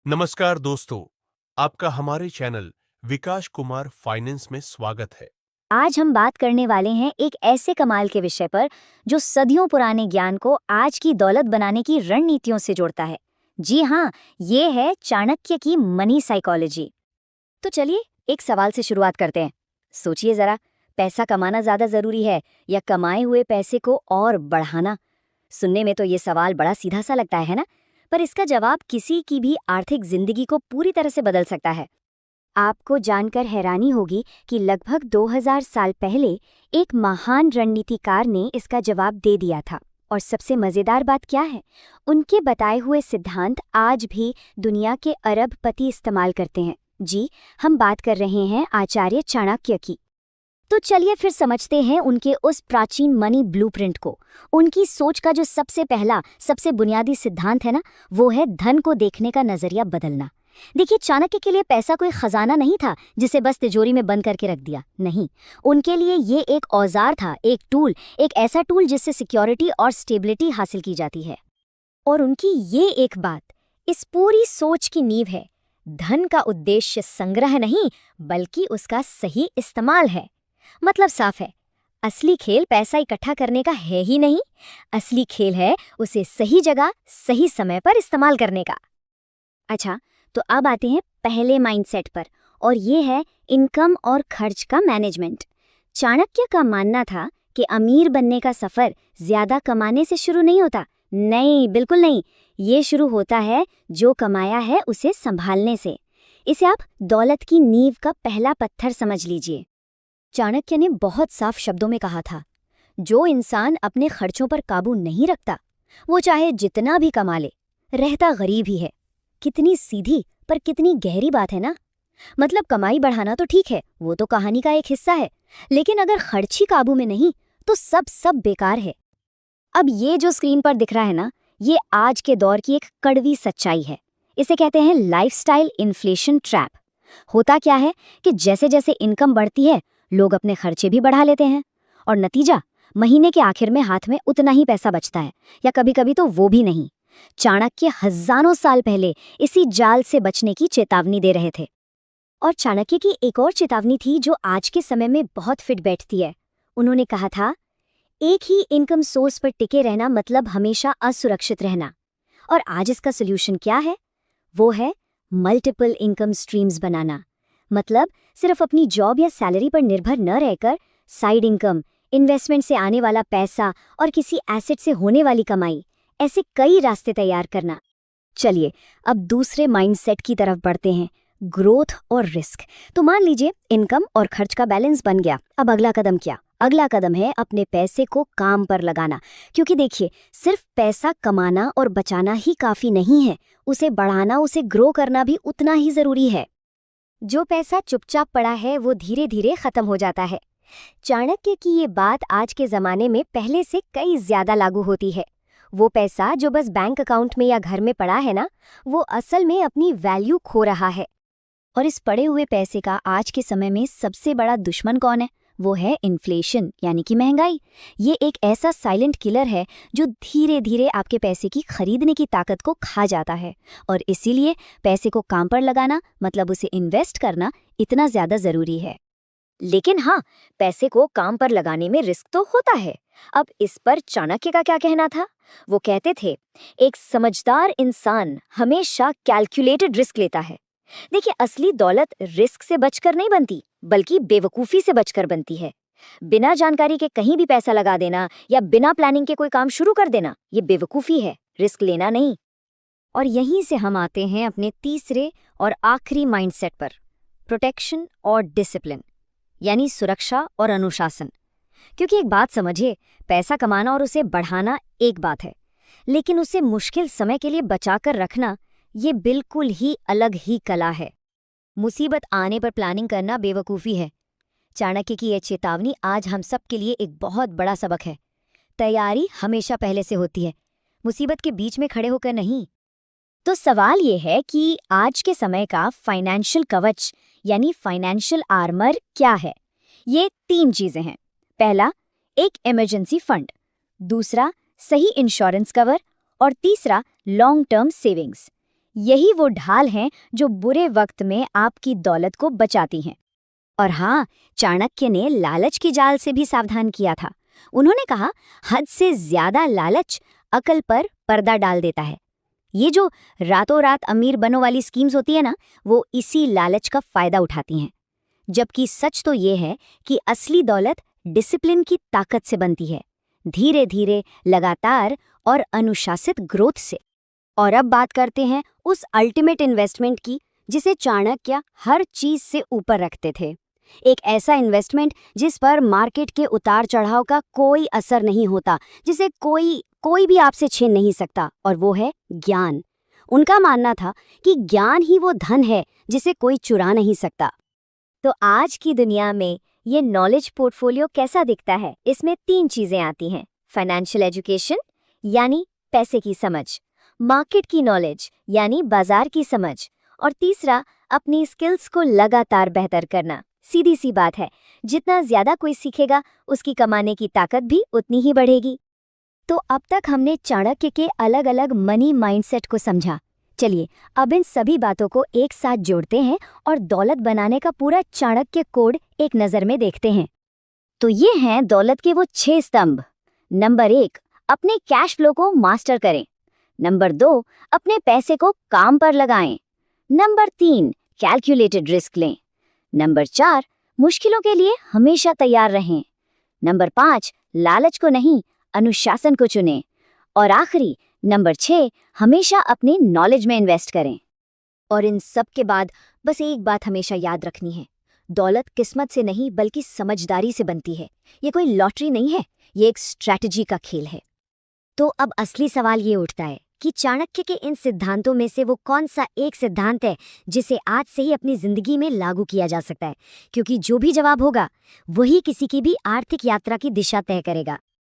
नमस्कार दोस्तों, आपका हमारे चैनल विकास कुमार फाइनेंस में स्वागत है। आज हम बात करने वाले हैं एक ऐसे कमाल के विषय पर जो सदियों पुराने ज्ञान को आज की दौलत बनाने की रणनीतियों से जोड़ता है। जी हाँ, ये है चाणक्य की मनी साइकोलॉजी। तो चलिए एक सवाल से शुरुआत करते हैं। सोचिए जरा, पैसा कमाना ज्यादा जरूरी है या कमाए हुए पैसे को और बढ़ाना? सुनने में तो ये सवाल बड़ा सीधा सा लगता है ना? पर इसका जवाब किसी की भी आर्थिक जिंदगी को पूरी तरह से बदल सकता है। आपको जानकर हैरानी होगी कि लगभग 2000 साल पहले एक महान रणनीतिकार ने इसका जवाब दे दिया था। और सबसे मजेदार बात क्या है, उनके बताए हुए सिद्धांत आज भी दुनिया के अरबपति इस्तेमाल करते हैं। जी, हम बात कर रहे हैं आचार्य चाणक्य की। तो चलिए फिर समझते हैं उनके उस प्राचीन मनी ब्लूप्रिंट को। उनकी सोच का जो सबसे पहला, सबसे बुनियादी सिद्धांत है ना, वो है धन को देखने का नजरिया बदलना। देखिए, चाणक्य के लिए पैसा कोई खजाना नहीं था जिसे बस तिजोरी में बंद करके रख दिया। नहीं, उनके लिए ये एक औजार था, एक टूल, एक ऐसा टूल जिससे सिक्योरिटी और स्टेबिलिटी हासिल की जाती है। और उनकी ये एक बात इस पूरी सोच की नींव है। धन का उद्देश्य संग्रह नहीं, बल्कि उसका सही इस्तेमाल है। मतलब साफ है, असली खेल पैसा इकट्ठा करने का है ही नहीं, असली खेल है उसे सही जगह सही समय पर इस्तेमाल करने का। अच्छा, तो अब आते हैं पहले माइंडसेट पर, और ये है इनकम और खर्च का मैनेजमेंट। चाणक्य का मानना था कि अमीर बनने का सफर ज्यादा कमाने से शुरू नहीं होता। नहीं, बिल्कुल नहीं। ये शुरू होता है जो कमाया है उसे संभालने से। इसे आप दौलत की नींव का पहला पत्थर समझ लीजिए। चाणक्य ने बहुत साफ शब्दों में कहा था, जो इंसान अपने खर्चों पर काबू नहीं रखता, वो चाहे जितना भी कमा ले, रहता गरीब ही है। कितनी सीधी पर कितनी गहरी बात है ना। मतलब कमाई बढ़ाना तो ठीक है, वो तो कहानी का एक हिस्सा है, लेकिन अगर खर्च ही काबू में नहीं तो सब बेकार है। अब ये जो स्क्रीन पर दिख रहा है ना, ये आज के दौर की एक कड़वी सच्चाई है। इसे कहते हैं लाइफस्टाइल इन्फ्लेशन ट्रैप। होता क्या है कि जैसे जैसे इनकम बढ़ती है, लोग अपने खर्चे भी बढ़ा लेते हैं, और नतीजा, महीने के आखिर में हाथ में उतना ही पैसा बचता है, या कभी कभी तो वो भी नहीं। चाणक्य हजारों साल पहले इसी जाल से बचने की चेतावनी दे रहे थे। और चाणक्य की एक और चेतावनी थी जो आज के समय में बहुत फिट बैठती है। उन्होंने कहा था, एक ही इनकम सोर्स पर टिके रहना मतलब हमेशा असुरक्षित रहना। और आज इसका सोल्यूशन क्या है? वो है मल्टीपल इनकम स्ट्रीम्स बनाना। मतलब सिर्फ अपनी जॉब या सैलरी पर निर्भर न रहकर साइड इनकम, इन्वेस्टमेंट से आने वाला पैसा और किसी एसेट से होने वाली कमाई, ऐसे कई रास्ते तैयार करना। चलिए अब दूसरे माइंडसेट की तरफ बढ़ते हैं, ग्रोथ और रिस्क। तो मान लीजिए इनकम और खर्च का बैलेंस बन गया। अब अगला कदम क्या? अगला कदम है अपने पैसे को काम पर लगाना। क्योंकि देखिए, सिर्फ पैसा कमाना और बचाना ही काफी नहीं है, उसे बढ़ाना, उसे ग्रो करना भी उतना ही जरूरी है। जो पैसा चुपचाप पड़ा है वो धीरे धीरे खत्म हो जाता है। चाणक्य की ये बात आज के जमाने में पहले से कई ज्यादा लागू होती है। वो पैसा जो बस बैंक अकाउंट में या घर में पड़ा है ना, वो असल में अपनी वैल्यू खो रहा है। और इस पड़े हुए पैसे का आज के समय में सबसे बड़ा दुश्मन कौन है? वो है इन्फ्लेशन, यानी कि महंगाई। ये एक ऐसा साइलेंट किलर है जो धीरे धीरे आपके पैसे की खरीदने की ताकत को खा जाता है। और इसीलिए पैसे को काम पर लगाना, मतलब उसे इन्वेस्ट करना, इतना ज्यादा जरूरी है। लेकिन हाँ, पैसे को काम पर लगाने में रिस्क तो होता है। अब इस पर चाणक्य का क्या कहना था? वो कहते थे, एक समझदार इंसान हमेशा कैलकुलेटेड रिस्क लेता है। देखिए, असली दौलत रिस्क से बचकर नहीं बनती, बल्कि बेवकूफी से बचकर बनती है। बिना जानकारी के कहीं भी पैसा लगा देना या बिना प्लानिंग के कोई काम शुरू कर देना, ये बेवकूफी है, रिस्क लेना नहीं। और यहीं से हम आते हैं अपने तीसरे और आखिरी माइंडसेट पर, प्रोटेक्शन और डिसिप्लिन, यानी सुरक्षा और अनुशासन। क्योंकि एक बात समझिए, पैसा कमाना और उसे बढ़ाना एक बात है, लेकिन उसे मुश्किल समय के लिए बचाकर रखना, ये बिल्कुल ही अलग ही कला है। मुसीबत आने पर प्लानिंग करना बेवकूफ़ी है। चाणक्य की यह चेतावनी आज हम सब के लिए एक बहुत बड़ा सबक है। तैयारी हमेशा पहले से होती है, मुसीबत के बीच में खड़े होकर नहीं। तो सवाल ये है कि आज के समय का फाइनेंशियल कवच यानी फाइनेंशियल आर्मर क्या है? ये 3 चीजें हैं। पहला, एक इमरजेंसी फंड। दूसरा, सही इंश्योरेंस कवर। और तीसरा, लॉन्ग टर्म सेविंग्स। यही वो ढाल हैं जो बुरे वक्त में आपकी दौलत को बचाती हैं। और हाँ, चाणक्य ने लालच की जाल से भी सावधान किया था। उन्होंने कहा, हद से ज्यादा लालच अकल पर पर्दा डाल देता है। ये जो रातों रात अमीर बनो वाली स्कीम्स होती है ना, वो इसी लालच का फायदा उठाती हैं। जबकि सच तो ये है कि असली दौलत डिसिप्लिन की ताकत से बनती है, धीरे धीरे, लगातार और अनुशासित ग्रोथ से। और अब बात करते हैं उस अल्टीमेट इन्वेस्टमेंट की जिसे चाणक्य हर चीज से ऊपर रखते थे। एक ऐसा इन्वेस्टमेंट जिस पर मार्केट के उतार चढ़ाव का कोई असर नहीं होता, जिसे कोई भी आपसे छीन नहीं सकता, और वो है ज्ञान। उनका मानना था कि ज्ञान ही वो धन है जिसे कोई चुरा नहीं सकता। तो आज की दुनिया में ये नॉलेज पोर्टफोलियो कैसा दिखता है? इसमें 3 चीजें आती हैं। फाइनेंशियल एजुकेशन यानी पैसे की समझ, मार्केट की नॉलेज यानी बाजार की समझ, और तीसरा अपनी स्किल्स को लगातार बेहतर करना। सीधी सी बात है, जितना ज्यादा कोई सीखेगा उसकी कमाने की ताकत भी उतनी ही बढ़ेगी। तो अब तक हमने चाणक्य के अलग अलग मनी माइंडसेट को समझा। चलिए अब इन सभी बातों को एक साथ जोड़ते हैं और दौलत बनाने का पूरा चाणक्य कोड एक नज़र में देखते हैं। तो ये हैं दौलत के वो 6 स्तंभ। नंबर 1, अपने कैश फ्लो को मास्टर करें। नंबर 2, अपने पैसे को काम पर लगाएं। नंबर 3, कैलकुलेटेड रिस्क लें। नंबर 4, मुश्किलों के लिए हमेशा तैयार रहें। नंबर 5, लालच को नहीं, अनुशासन को चुनें। और आखिरी नंबर 6, हमेशा अपने नॉलेज में इन्वेस्ट करें। और इन सब के बाद बस एक बात हमेशा याद रखनी है, दौलत किस्मत से नहीं बल्कि समझदारी से बनती है। ये कोई लॉटरी नहीं है, ये एक स्ट्रैटेजी का खेल है। तो अब असली सवाल ये उठता है कि चाणक्य के इन सिद्धांतों में से वो कौन सा एक सिद्धांत है जिसे आज से ही अपनी जिंदगी में लागू किया जा सकता है? क्योंकि जो भी जवाब होगा वही किसी की भी आर्थिक यात्रा की दिशा तय करेगा।